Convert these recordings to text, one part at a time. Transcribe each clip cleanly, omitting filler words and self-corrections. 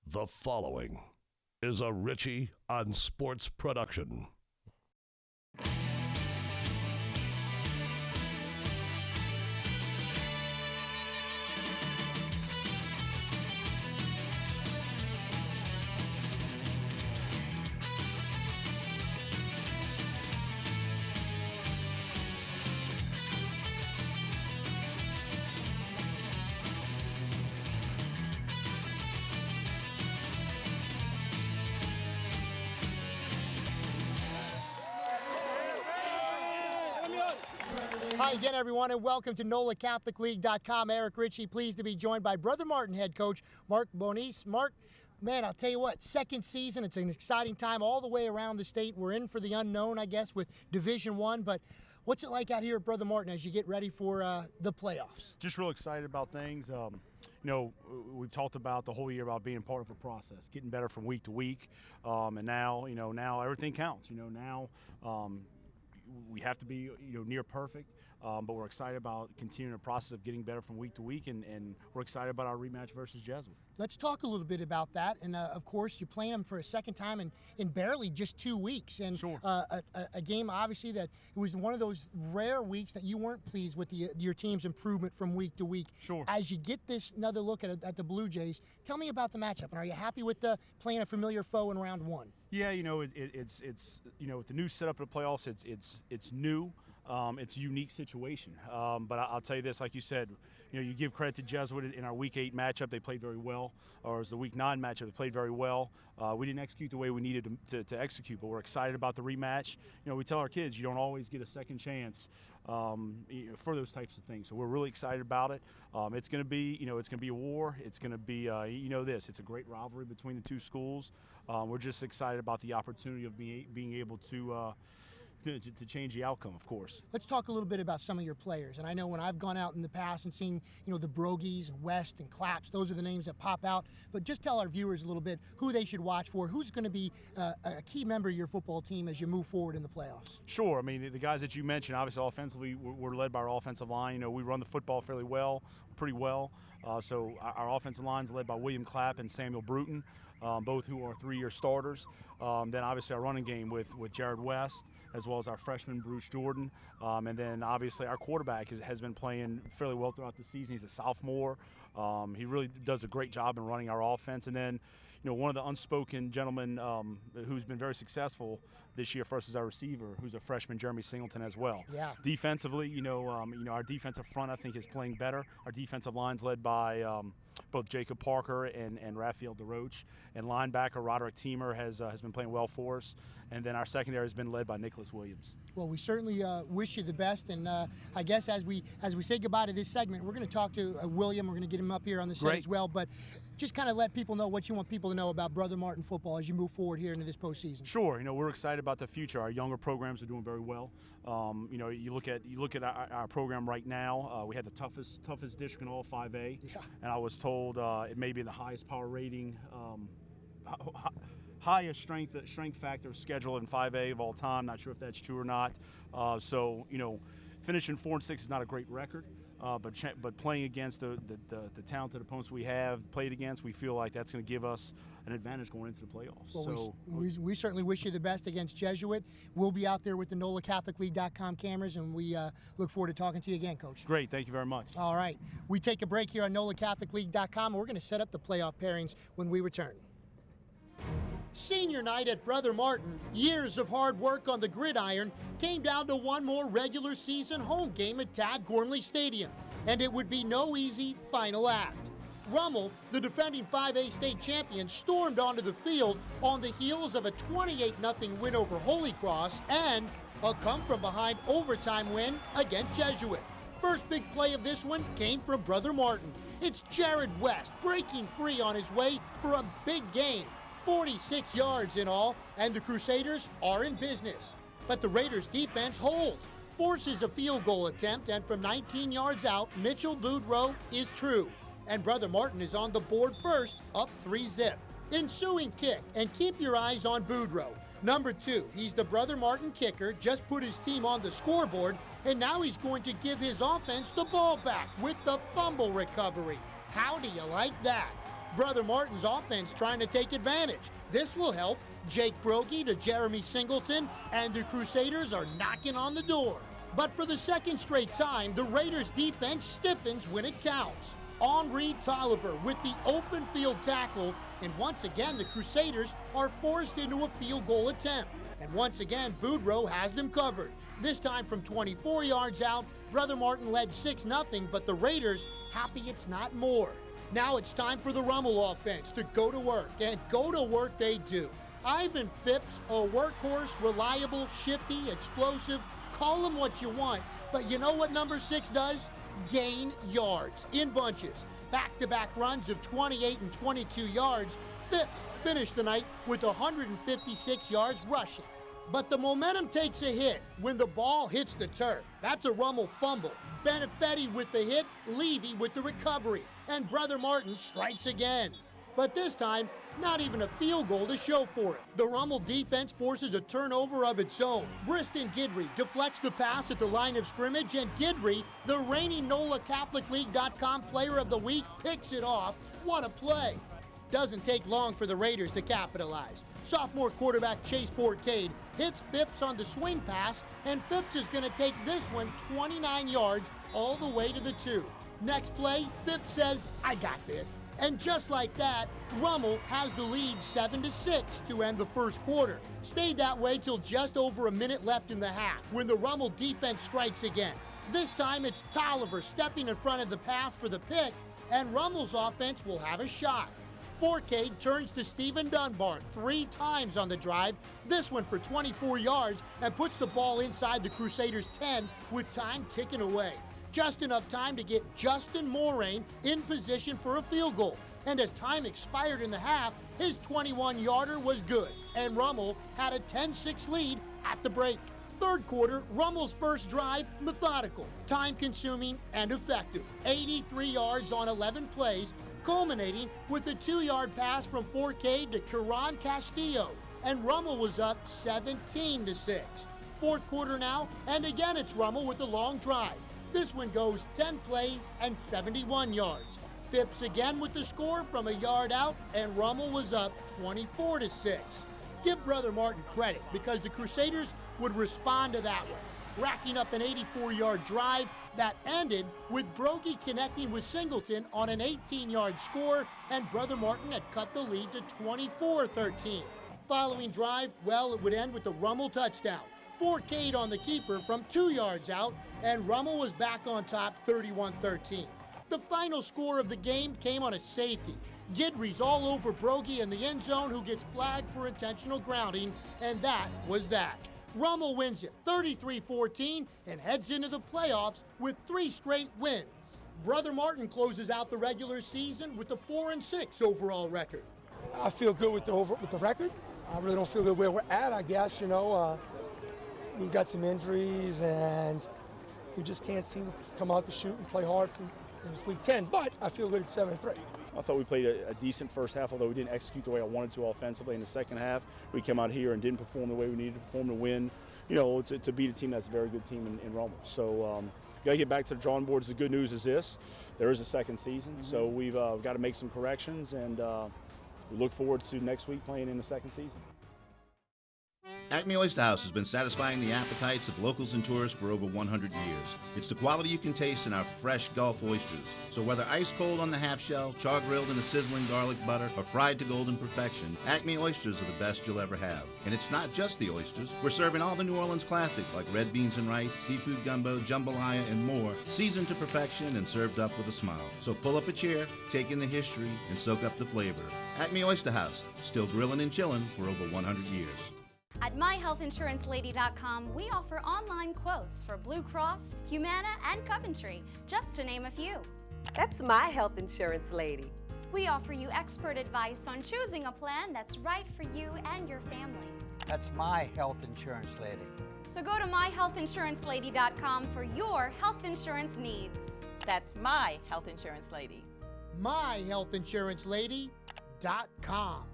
The following is a Richie on Sports production. Hi again, everyone, and welcome to NolaCatholicLeague.com. Eric Ritchie, pleased to be joined by Brother Martin head coach Mark Bonis. Mark, man, I'll tell you what, second season, it's an exciting time all the way around the state. We're in for the unknown, I guess, with Division I, but what's it like out here at Brother Martin as you get ready for the playoffs? Just real excited about things. We've talked about the whole year about being part of a process, getting better from week to week, and now everything counts. Now we have to be near perfect, but we're excited about continuing the process of getting better from week to week, and we're excited about our rematch versus Jesuit. Let's talk a little bit about that. And, of course, you're playing them for a second time in barely just 2 weeks. And sure. A game, obviously, that it was one of those rare weeks that you weren't pleased with your team's improvement from week to week. Sure. As you get this another look at the Blue Jays, tell me about the matchup. And are you happy with playing a familiar foe in round one? Yeah, it's with the new setup of the playoffs, it's new. It's a unique situation. But I'll tell you this, like you said, you give credit to Jesuit in our Week 8 matchup. They played very well. Or as the Week 9 matchup, they played very well. We didn't execute the way we needed to execute, but we're excited about the rematch. We tell our kids you don't always get a second chance for those types of things. So we're really excited about it. It's going to be, it's going to be a war. It's going to be, it's a great rivalry between the two schools. We're just excited about the opportunity of being able to change the outcome, of course. Let's talk a little bit about some of your players. And I know when I've gone out in the past and seen, the Brogies and West and Claps, those are the names that pop out. But just tell our viewers a little bit who they should watch for. Who's going to be a key member of your football team as you move forward in the playoffs? Sure. I mean, the guys that you mentioned, obviously offensively, we're led by our offensive line. We run the football fairly well, pretty well. So our offensive line is led by William Clapp and Samuel Bruton, both who are 3-year starters. Then obviously our running game with Jared West, as well as our freshman Bruce Jordan. And then obviously our quarterback has been playing fairly well throughout the season. He's a sophomore. He really does a great job in running our offense. And then, one of the unspoken gentlemen who's been very successful this year for us is our receiver, who's a freshman, Jeremy Singleton, as well. Yeah. Defensively, our defensive front, I think, is playing better. Our defensive line's led by both Jacob Parker and Raphael DeRoche. And linebacker Roderick Teamer has been playing well for us. And then our secondary has been led by Nicholas Williams. Well, we certainly wish you the best. And I guess as we say goodbye to this segment, we're going to talk to William. We're going to get him up here on the set as well. But just kind of let people know what you want people to know about Brother Martin football as you move forward here into this postseason. Sure. We're excited about the future. Our younger programs are doing very well. You look at our program right now. We had the toughest district in all 5A. Yeah. And I was told it may be the highest power rating, highest strength factor schedule in 5A of all time. Not sure if that's true or not. Finishing 4-6 is not a great record. But playing against the talented opponents we have played against, we feel like that's going to give us an advantage going into the playoffs. Well, we certainly wish you the best against Jesuit. We'll be out there with the NolaCatholicLeague.com cameras, and we look forward to talking to you again, Coach. Great. Thank you very much. All right. We take a break here on NolaCatholicLeague.com, and we're going to set up the playoff pairings when we return. Senior night at Brother Martin, years of hard work on the gridiron, came down to one more regular season home game at Tad Gormley Stadium, and it would be no easy final act. Rummel, the defending 5A state champion, stormed onto the field on the heels of a 28-0 win over Holy Cross and a come-from-behind overtime win against Jesuit. First big play of this one came from Brother Martin. It's Jared West breaking free on his way for a big gain. 46 yards in all, and the Crusaders are in business. But the Raiders' defense holds, forces a field goal attempt, and from 19 yards out, Mitchell Boudreaux is true. And Brother Martin is on the board first, up 3-zip. Ensuing kick, and keep your eyes on Boudreaux. Number 2, he's the Brother Martin kicker, just put his team on the scoreboard, and now he's going to give his offense the ball back with the fumble recovery. How do you like that? Brother Martin's offense trying to take advantage. This will help. Jake Brokey to Jeremy Singleton, and the Crusaders are knocking on the door. But for the second straight time, the Raiders' defense stiffens when it counts. Henri Tolliver with the open field tackle, and once again the Crusaders are forced into a field goal attempt. And once again, Boudreaux has them covered. This time from 24 yards out, Brother Martin led 6-0, but the Raiders happy it's not more. Now it's time for the Rummel offense to go to work, and go to work they do. Ivan Phipps, a workhorse, reliable, shifty, explosive, call him what you want, but you know what number 6 does? Gain yards in bunches. Back-to-back runs of 28 and 22 yards. Phipps finished the night with 156 yards rushing. But the momentum takes a hit when the ball hits the turf. That's a Rummel fumble. Benedetti with the hit, Levy with the recovery, and Brother Martin strikes again. But this time, not even a field goal to show for it. The Rummel defense forces a turnover of its own. Briston Guidry deflects the pass at the line of scrimmage, and Guidry, the reigning Nola CatholicLeague.com Player of the Week, picks it off. What a play! Doesn't take long for the Raiders to capitalize. Sophomore quarterback Chase Forcade hits Phipps on the swing pass, and Phipps is going to take this one 29 yards all the way to the 2. Next play, Phipps says, I got this. And just like that, Rummel has the lead 7-6 to end the first quarter. Stayed that way till just over a minute left in the half, when the Rummel defense strikes again. This time it's Tolliver stepping in front of the pass for the pick, and Rummel's offense will have a shot. Forcade turns to Stephen Dunbar 3 times on the drive, this one for 24 yards, and puts the ball inside the Crusaders' 10 with time ticking away. Just enough time to get Justin Moraine in position for a field goal. And as time expired in the half, his 21-yarder was good, and Rummel had a 10-6 lead at the break. Third quarter, Rummel's first drive, methodical, time-consuming, and effective. 83 yards on 11 plays, culminating with a 2-yard pass from Forcade to Karan Castillo, and Rummel was up 17-6. Fourth quarter now, and again it's Rummel with a long drive. This one goes 10 plays and 71 yards. Phipps again with the score from a yard out, and Rummel was up 24-6. Give Brother Martin credit, because the Crusaders would respond to that one, racking up an 84-yard drive that ended with Brokey connecting with Singleton on an 18-yard score, and Brother Martin had cut the lead to 24-13. Following drive, well, it would end with the Rummel touchdown. Forcade on the keeper from 2 yards out, and Rummel was back on top 31-13. The final score of the game came on a safety. Guidry's all over Brokey in the end zone, who gets flagged for intentional grounding, and that was that. Rummel wins it 33-14 and heads into the playoffs with 3 straight wins. Brother Martin closes out the regular season with a 4-6 overall record. I feel good with the record. I really don't feel good where we're at, I guess. We've got some injuries, and we just can't seem to come out to shoot and play hard in this week 10. But I feel good at 7-3. I thought we played a decent first half, although we didn't execute the way I wanted to offensively. In the second half, we came out here and didn't perform the way we needed to perform to win, to beat a team that's a very good team in Rummel. So you got to get back to the drawing boards. The good news is this: there is a second season, so we've got to make some corrections, and we look forward to next week playing in the second season. Acme Oyster House has been satisfying the appetites of locals and tourists for over 100 years. It's the quality you can taste in our fresh Gulf oysters. So whether ice cold on the half shell, char grilled in a sizzling garlic butter, or fried to golden perfection, Acme oysters are the best you'll ever have. And it's not just the oysters. We're serving all the New Orleans classics like red beans and rice, seafood gumbo, jambalaya, and more, seasoned to perfection and served up with a smile. So pull up a chair, take in the history, and soak up the flavor. Acme Oyster House, still grilling and chilling for over 100 years. At myhealthinsurancelady.com, we offer online quotes for Blue Cross, Humana, and Coventry, just to name a few. That's My Health Insurance Lady. We offer you expert advice on choosing a plan that's right for you and your family. That's My Health Insurance Lady. So go to myhealthinsurancelady.com for your health insurance needs. That's My Health Insurance Lady. myhealthinsurancelady.com.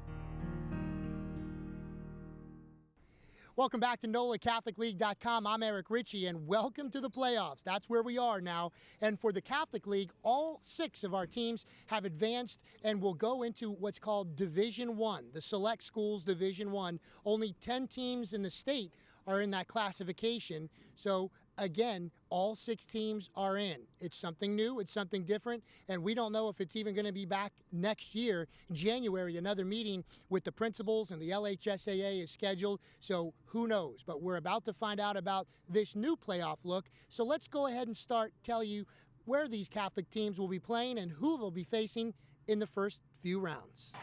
Welcome back to NolaCatholicLeague.com. I'm Eric Ritchie, and welcome to the playoffs. That's where we are now. And for the Catholic League, all 6 of our teams have advanced and will go into what's called Division I, the Select Schools Division I. Only 10 teams in the state are in that classification. So again, all 6 teams are in. It's something new, it's something different, and we don't know if it's even going to be back next year. In January, another meeting with the principals and the LHSAA is scheduled, so who knows? But we're about to find out about this new playoff look. So let's go ahead and tell you where these Catholic teams will be playing and who they'll be facing in the first few rounds.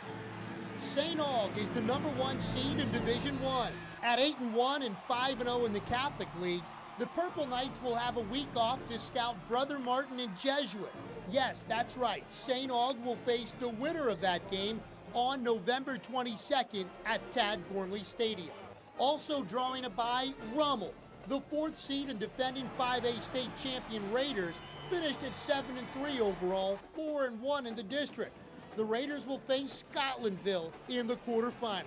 St. Aug is the number 1 seed in Division I. At 8-1 and 5-0 in the Catholic League, the Purple Knights will have a week off to scout Brother Martin and Jesuit. Yes, that's right. St. Aug will face the winner of that game on November 22nd at Tad Gormley Stadium. Also drawing a bye, Rummel. The 4th seed and defending 5A state champion Raiders finished at 7-3 overall, 4-1 in the district. The Raiders will face Scotlandville in the quarterfinals.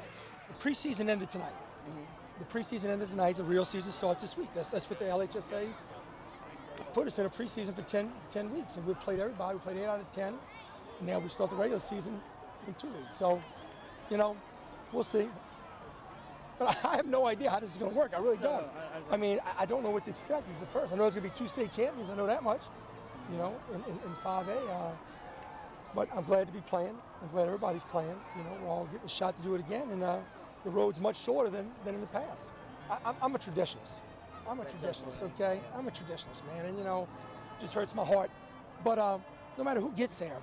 The preseason ended tonight. The preseason ended tonight. The real season starts this week. That's what the LHSA put us in a preseason for 10 weeks. And we've played everybody. We played 8 out of 10. And now we start the regular season in 2 weeks. So, we'll see. But I have no idea how this is going to work. I really don't. I mean, I don't know what to expect. This is the first. I know there's going to be 2 state champions. I know that much, in 5A. But I'm glad to be playing. I'm glad everybody's playing. We're all getting a shot to do it again. And the road's much shorter than in the past. I'm a traditionalist. Okay? I'm a traditionalist, man. And, it just hurts my heart. But no matter who gets there,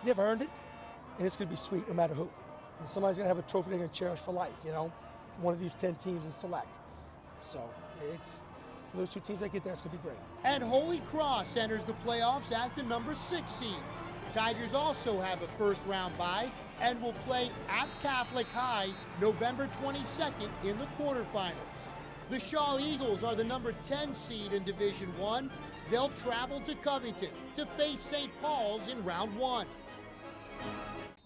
they've earned it. And it's going to be sweet no matter who. And somebody's going to have a trophy they're going to cherish for life, One of these 10 teams in select. So it's for those 2 teams that get there, it's going to be great. And Holy Cross enters the playoffs as the number 6 seed. Tigers also have a first-round bye and will play at Catholic High November 22nd in the quarterfinals. The Shaw Eagles are the number 10 seed in Division I. They'll travel to Covington to face St. Paul's in round 1.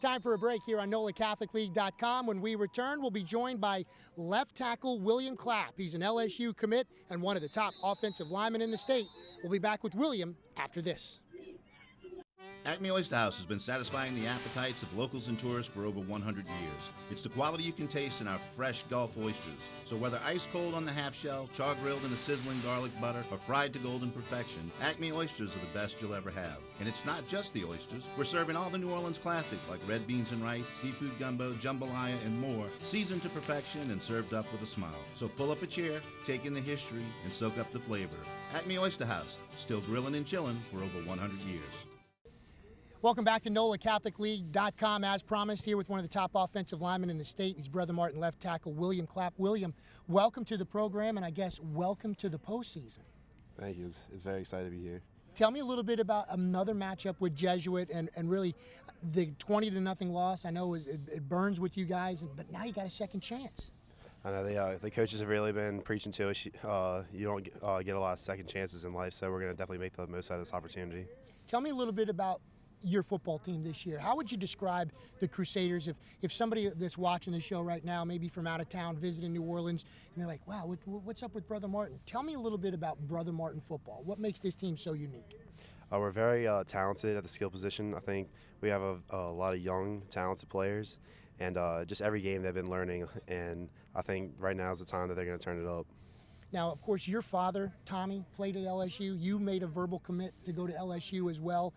Time for a break here on NolaCatholicLeague.com. When we return, we'll be joined by left tackle William Clapp. He's an LSU commit and one of the top offensive linemen in the state. We'll be back with William after this. Acme Oyster House has been satisfying the appetites of locals and tourists for over 100 years. It's the quality you can taste in our fresh Gulf oysters. So whether ice cold on the half shell, char grilled in a sizzling garlic butter, or fried to golden perfection, Acme oysters are the best you'll ever have. And it's not just the oysters. We're serving all the New Orleans classics like red beans and rice, seafood gumbo, jambalaya, and more, seasoned to perfection and served up with a smile. So pull up a chair, take in the history, and soak up the flavor. Acme Oyster House, still grilling and chilling for over 100 years. Welcome back to NolaCatholicLeague.com. As promised, here with one of the top offensive linemen in the state. He's Brother Martin left tackle William Clapp. William, welcome to the program, and I guess welcome to the postseason. Thank you. It's very excited to be here. Tell me a little bit about another matchup with Jesuit and really the 20-0 loss. I know it burns with you guys, but now you got a second chance. I know the coaches have really been preaching to us. You don't get a lot of second chances in life, so we're going to definitely make the most out of this opportunity. Tell me a little bit about your football team this year. How would you describe the Crusaders if somebody that's watching the show right now, maybe from out of town, visiting New Orleans, and they're like, wow, what's up with Brother Martin? Tell me a little bit about Brother Martin football. What makes this team so unique? We're very talented at the skill position. I think we have a lot of young, talented players, and just every game they've been learning, and I think right now is the time that they're going to turn it up. Now, of course, your father, Tommy, played at LSU. You made a verbal commit to go to LSU as well.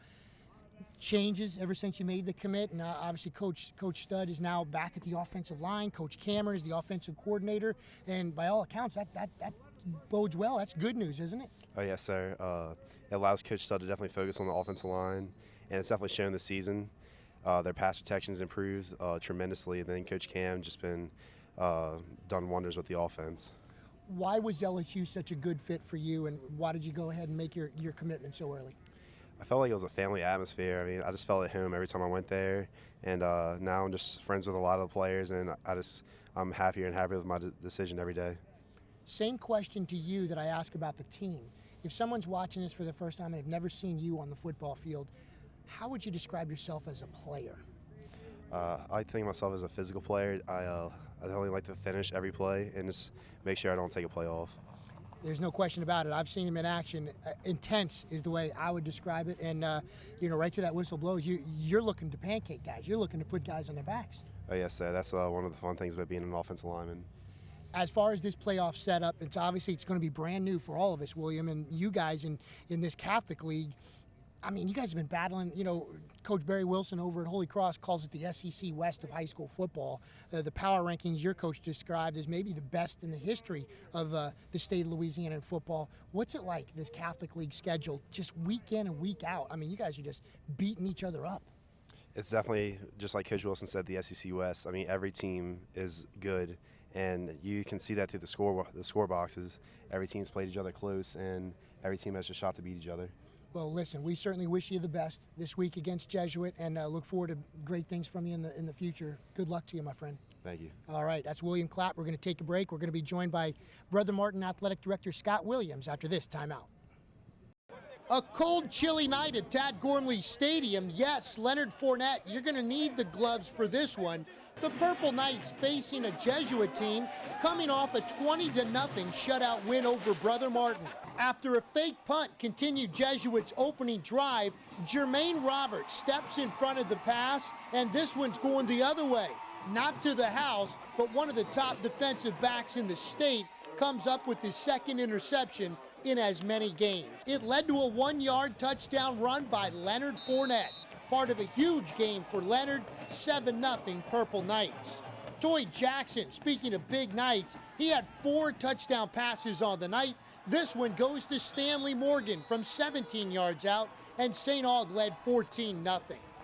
Changes ever since you made the commit, and obviously Coach Studd is now back at the offensive line. Coach Cameron is the offensive coordinator, and by all accounts, that bodes well. That's good news, isn't it? Oh yes, sir. It allows Coach Studd to definitely focus on the offensive line, and it's definitely shown this season. Their pass protection's improved tremendously, and then Coach Cam just been done wonders with the offense. Why was LSU such a good fit for you, and why did you go ahead and make your commitment so early? I felt like it was a family atmosphere. I mean, I just felt at home every time I went there, and now I'm just friends with a lot of the players, and I'm happier and happier with my decision every day. Same question to you that I ask about the team. If someone's watching this for the first time and have never seen you on the football field, how would you describe yourself as a player? I think of myself as a physical player. I only like to finish every play and just make sure I don't take a play off. There's no question about it. I've seen him in action. Intense is the way I would describe it. And, right to that whistle blows, you're looking to pancake guys. You're looking to put guys on their backs. Oh, yes, sir. That's one of the fun things about being an offensive lineman. As far as this playoff setup, it's going to be brand new for all of us, William, and you guys in this Catholic League. I mean, you guys have been battling, Coach Barry Wilson over at Holy Cross calls it the SEC West of high school football. The power rankings your coach described as maybe the best in the history of the state of Louisiana in football. What's it like, this Catholic League schedule, just week in and week out? I mean, you guys are just beating each other up. It's definitely, just like Coach Wilson said, the SEC West. I mean, every team is good, and you can see that through the score boxes. Every team's played each other close, and every team has a shot to beat each other. Well, listen, we certainly wish you the best this week against Jesuit, and look forward to great things from you in the future. Good luck to you, my friend. Thank you. All right, that's William Clapp. We're going to take a break. We're going to be joined by Brother Martin Athletic Director Scott Williams after this timeout. A cold, chilly night at Tad Gormley Stadium. Yes, Leonard Fournette, you're going to need the gloves for this one. The Purple Knights facing a Jesuit team coming off a 20-0 shutout win over Brother Martin. After a fake punt continued Jesuits' opening drive, Jermaine Roberts steps in front of the pass, and this one's going the other way. Not to the house, but one of the top defensive backs in the state comes up with his second interception in as many games. It led to a 1-yard touchdown run by Leonard Fournette, part of a huge game for Leonard, 7-0 Purple Knights. Toy Jackson, speaking of big nights, he had 4 touchdown passes on the night. This one goes to Stanley Morgan from 17 yards out, and St. Aug led 14-0.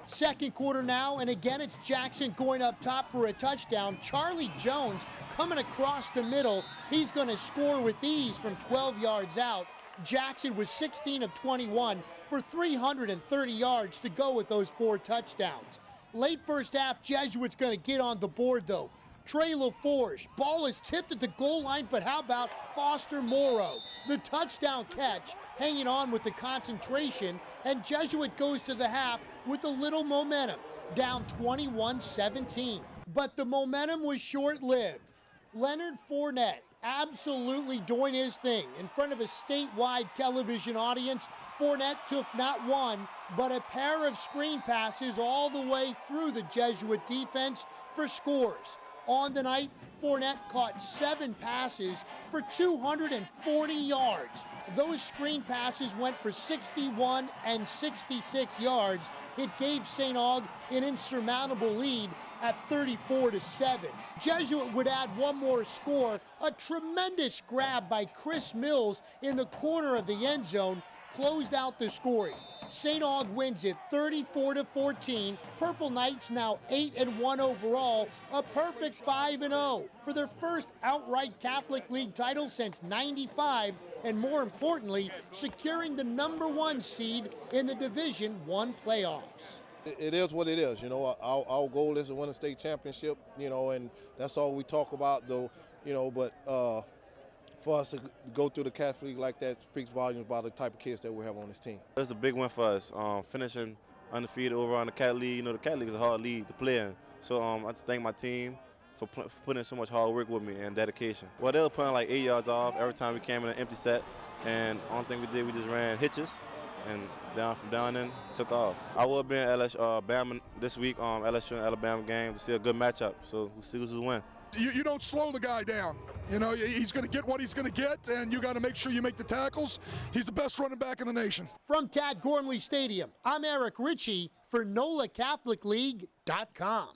Second quarter now, and again it's Jackson going up top for a touchdown. Charlie Jones coming across the middle. He's going to score with ease from 12 yards out. Jackson was 16 of 21 for 330 yards to go with those 4 touchdowns. Late first half, Jesuits going to get on the board though. Trey LaForge, ball is tipped at the goal line, but how about Foster Morrow? The touchdown catch, hanging on with the concentration, and Jesuit goes to the half with a little momentum, down 21-17. But the momentum was short-lived. Leonard Fournette absolutely doing his thing. In front of a statewide television audience, Fournette took not one, but a pair of screen passes all the way through the Jesuit defense for scores. On the night, Fournette caught 7 passes for 240 yards. Those screen passes went for 61 and 66 yards. It gave St. Aug an insurmountable lead at 34-7. Jesuit would add one more score. A tremendous grab by Chris Mills in the corner of the end zone closed out the scoring. St. Aug wins it 34-14. Purple Knights now 8-1 overall, a perfect 5-0 for their first outright Catholic League title since '95, and more importantly, securing the #1 seed in the Division I playoffs. It is what it is, Our goal is to win a state championship, and that's all we talk about, though, But for us to go through the Catholic League like that speaks volumes about the type of kids that we have on this team. It's a big win for us, finishing undefeated over on the Cat League. The Cat League is a hard league to play in. So I just thank my team for putting in so much hard work with me and dedication. Well, they were putting like 8 yards off every time we came in an empty set, and the only thing we did, we just ran hitches and down in, took off. I will be in Alabama this week, LSU and Alabama game to see a good matchup. So we'll see who's going to win. You don't slow the guy down. He's going to get what he's going to get, and you got to make sure you make the tackles. He's the best running back in the nation. From Tad Gormley Stadium, I'm Eric Ritchie for NolaCatholicLeague.com.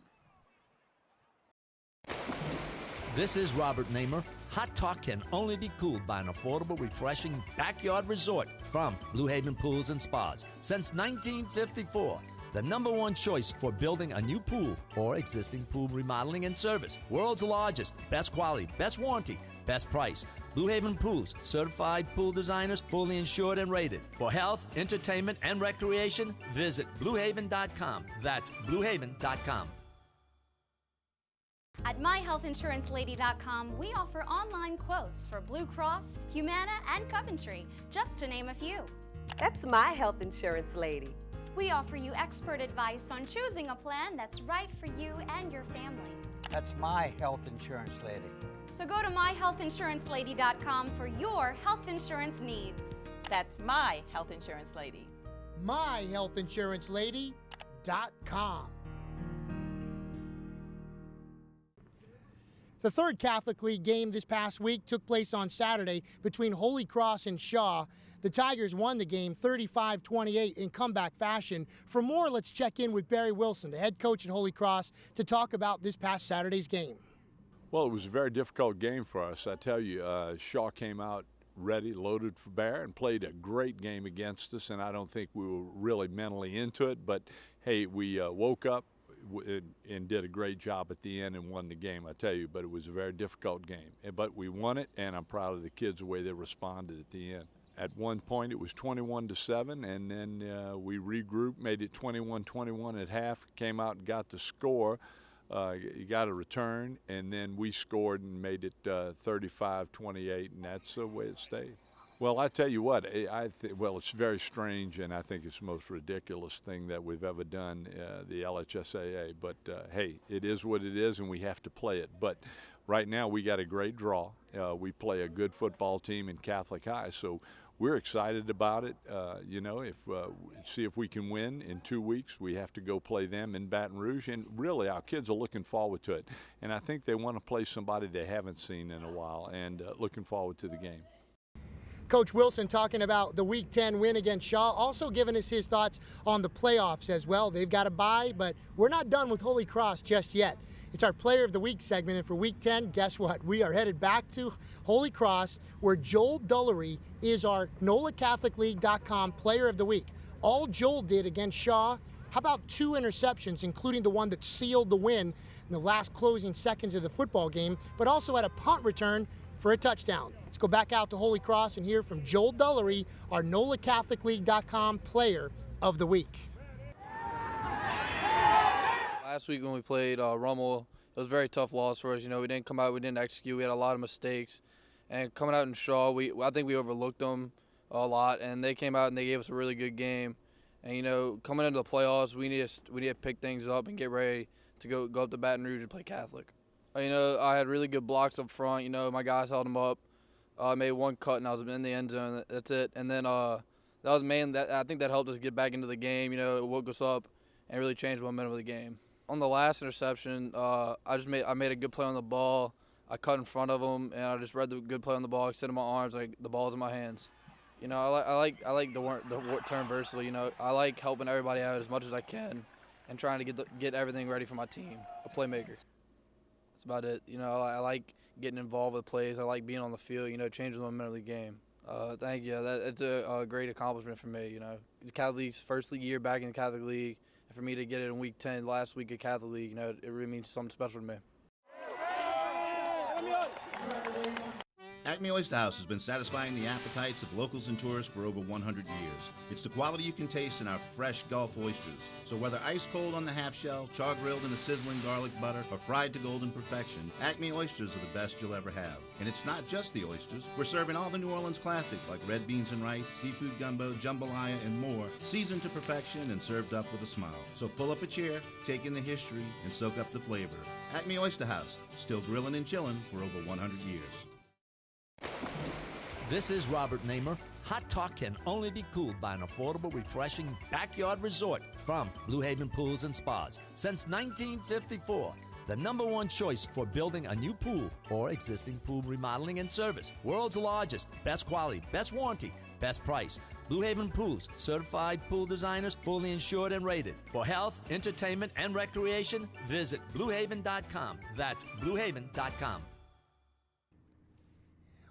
This is Robert Namer. Hot talk can only be cooled by an affordable, refreshing backyard resort from Blue Haven Pools and Spas. Since 1954, the #1 choice for building a new pool or existing pool remodeling and service. World's largest, best quality, best warranty, best price. Blue Haven Pools, certified pool designers, fully insured and rated. For health, entertainment, and recreation, visit BlueHaven.com. That's BlueHaven.com. At MyHealthInsuranceLady.com, we offer online quotes for Blue Cross, Humana, and Coventry, just to name a few. That's my health insurance lady. We offer you expert advice on choosing a plan that's right for you and your family. That's my health insurance lady. So go to myhealthinsurancelady.com for your health insurance needs. That's my health insurance lady. myhealthinsurancelady.com. The third Catholic League game this past week took place on Saturday between Holy Cross and Shaw. The Tigers won the game 35-28 in comeback fashion. For more, let's check in with Barry Wilson, the head coach at Holy Cross, to talk about this past Saturday's game. Well, it was a very difficult game for us. I tell you, Shaw came out ready, loaded for bear, and played a great game against us, and I don't think we were really mentally into it. But, hey, we woke up and did a great job at the end and won the game, I tell you. But it was a very difficult game. But we won it, and I'm proud of the kids, the way they responded at the end. At one point, it was 21-7, and then we regrouped, made it 21-21 at half, came out and got the score. You got a return, and then we scored and made it 35-28, and that's the way it stayed. Well, I tell you what, well, it's very strange, and I think it's the most ridiculous thing that we've ever done, the LHSAA. But, hey, it is what it is, and we have to play it. But right now we got a great draw. We play a good football team in Catholic High, so we're excited about it. See if we can win in 2 weeks. We have to go play them in Baton Rouge, and really our kids are looking forward to it. And I think they want to play somebody they haven't seen in a while, and looking forward to the game. Coach Wilson talking about the Week 10 win against Shaw, also giving us his thoughts on the playoffs as well. They've got a bye, but we're not done with Holy Cross just yet. It's our Player of the Week segment, and for Week 10, guess what? We are headed back to Holy Cross, where Joel Dullery is our NolaCatholicLeague.com Player of the Week. All Joel did against Shaw, how about 2 interceptions, including the one that sealed the win in the last closing seconds of the football game, but also had a punt return for a touchdown. Let's go back out to Holy Cross and hear from Joel Dullery, our NolaCatholicLeague.com Player of the Week. Last week when we played Rummel, it was a very tough loss for us. You know, we didn't come out, we didn't execute, we had a lot of mistakes. And coming out in Shaw, I think we overlooked them a lot, and they came out and they gave us a really good game. And, you know, coming into the playoffs, we need to pick things up and get ready to go up to Baton Rouge and play Catholic. You know, I had really good blocks up front. You know, my guys held them up. I made one cut, and I was in the end zone. That's it. And then I think that helped us get back into the game. You know, it woke us up and really changed the momentum of the game. On the last interception, I made a good play on the ball. I cut in front of him, and I just read the good play on the ball, extended my arms, like the ball's in my hands. You know, I like the term versatile. You know, I like helping everybody out as much as I can, and trying to get everything ready for my team. A playmaker. That's about it. You know, I like getting involved with plays. I like being on the field. You know, changing the momentum of the game. Thank you. It's a great accomplishment for me. You know, the Catholic League's first year back in the Catholic League. For me to get it in Week 10 last week at Catholic League, you know, it really means something special to me. Acme Oyster House has been satisfying the appetites of locals and tourists for over 100 years. It's the quality you can taste in our fresh Gulf oysters. So whether ice cold on the half shell, char grilled in a sizzling garlic butter, or fried to golden perfection, Acme oysters are the best you'll ever have. And it's not just the oysters. We're serving all the New Orleans classics like red beans and rice, seafood gumbo, jambalaya, and more, seasoned to perfection and served up with a smile. So pull up a chair, take in the history, and soak up the flavor. Acme Oyster House, still grilling and chilling for over 100 years. This is Robert Namer. Hot talk can only be cooled by an affordable, refreshing backyard resort from Blue Haven Pools and Spas. Since 1954, the #1 choice for building a new pool or existing pool remodeling and service. World's largest, best quality, best warranty, best price. Blue Haven Pools, certified pool designers, fully insured and rated. For health, entertainment, and recreation, visit bluehaven.com. That's bluehaven.com.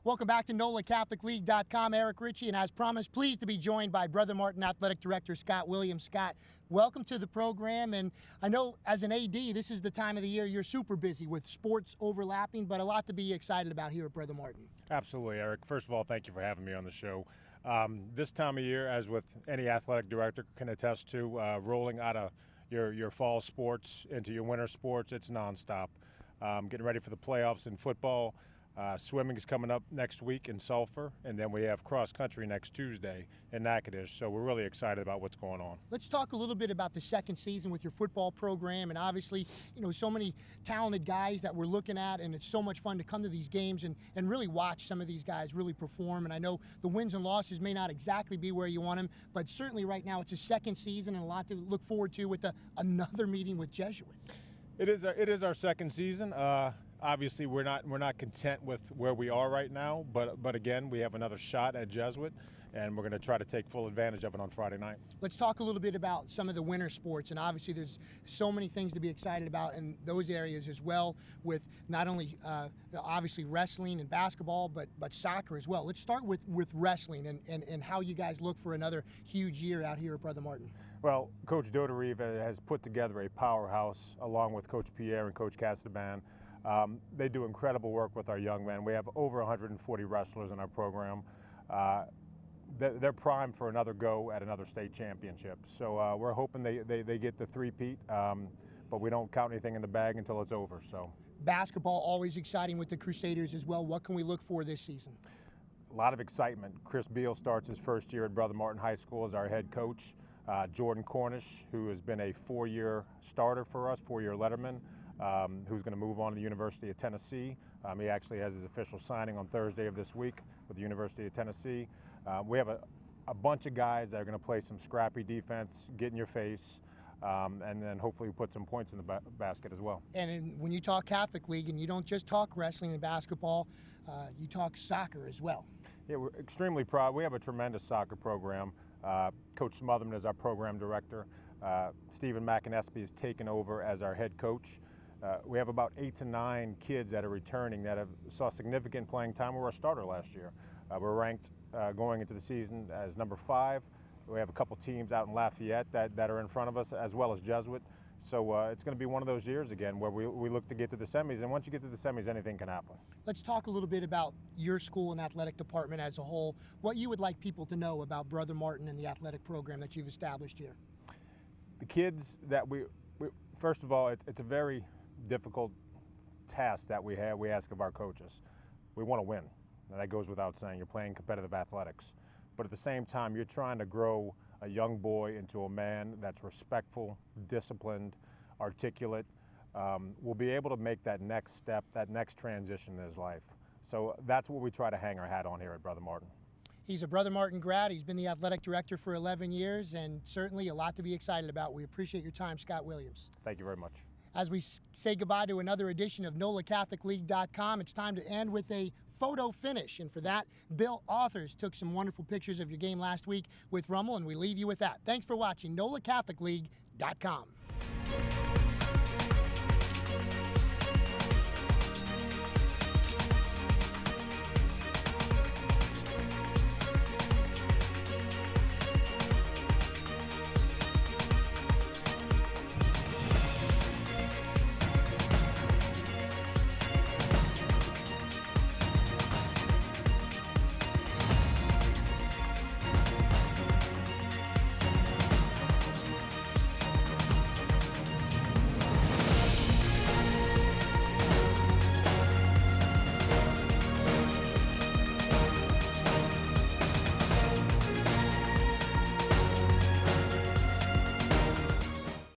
Welcome back to NolaCatholicLeague.com. Eric Ritchie, and as promised, pleased to be joined by Brother Martin Athletic Director Scott Williams. Scott, welcome to the program. And I know as an AD, this is the time of the year you're super busy with sports overlapping, but a lot to be excited about here at Brother Martin. Absolutely, Eric. First of all, thank you for having me on the show. This time of year, as with any athletic director can attest to, rolling out of your fall sports into your winter sports, it's nonstop. Getting ready for the playoffs in football. Swimming is coming up next week in Sulphur, and then we have cross country next Tuesday in Natchitoches. So we're really excited about what's going on. Let's talk a little bit about the second season with your football program, and obviously, so many talented guys that we're looking at, and it's so much fun to come to these games and really watch some of these guys really perform. And I know the wins and losses may not exactly be where you want them, but certainly right now it's a second season and a lot to look forward to with another meeting with Jesuit. It is our second season. Obviously, we're not content with where we are right now, but again, we have another shot at Jesuit, and we're going to try to take full advantage of it on Friday night. Let's talk a little bit about some of the winter sports, and obviously there's so many things to be excited about in those areas as well, with not only obviously wrestling and basketball, but soccer as well. Let's start with wrestling and how you guys look for another huge year out here at Brother Martin. Well, Coach Doderive has put together a powerhouse along with Coach Pierre and Coach Castaban. They do incredible work with our young men. We have over 140 wrestlers in our program. They're primed for another go at another state championship. So we're hoping they get the three-peat, but we don't count anything in the bag until it's over. So basketball, always exciting with the Crusaders as well. What can we look for this season? A lot of excitement. Chris Beal starts his first year at Brother Martin High School as our head coach. Jordan Cornish, who has been a four-year starter for us, four-year letterman, who's going to move on to the University of Tennessee. He actually has his official signing on Thursday of this week with the University of Tennessee. We have a bunch of guys that are going to play some scrappy defense, get in your face, and then hopefully put some points in the basket as well. And when you talk Catholic League, and you don't just talk wrestling and basketball, you talk soccer as well. Yeah, we're extremely proud. We have a tremendous soccer program. Coach Smotherman is our program director. Stephen McInespy has taken over as our head coach. We have about 8 to 9 kids that are returning that saw significant playing time. We were a starter last year. We're ranked going into the season as number 5. We have a couple teams out in Lafayette that are in front of us, as well as Jesuit. So it's going to be one of those years again where we look to get to the semis, and once you get to the semis, anything can happen. Let's talk a little bit about your school and athletic department as a whole. What you would like people to know about Brother Martin and the athletic program that you've established here. The kids that we first of all, it's a very difficult task that we ask of our coaches. We want to win. Now, that goes without saying. You're playing competitive athletics. But at the same time, you're trying to grow a young boy into a man that's respectful, disciplined, articulate, will be able to make that next step, that next transition in his life. So that's what we try to hang our hat on here at Brother Martin. He's a Brother Martin grad. He's been the athletic director for 11 years, and certainly a lot to be excited about. We appreciate your time, Scott Williams. Thank you very much. As we say goodbye to another edition of NolaCatholicLeague.com, it's time to end with a photo finish. And for that, Bill Authors took some wonderful pictures of your game last week with Rummel, and we leave you with that. Thanks for watching NolaCatholicLeague.com.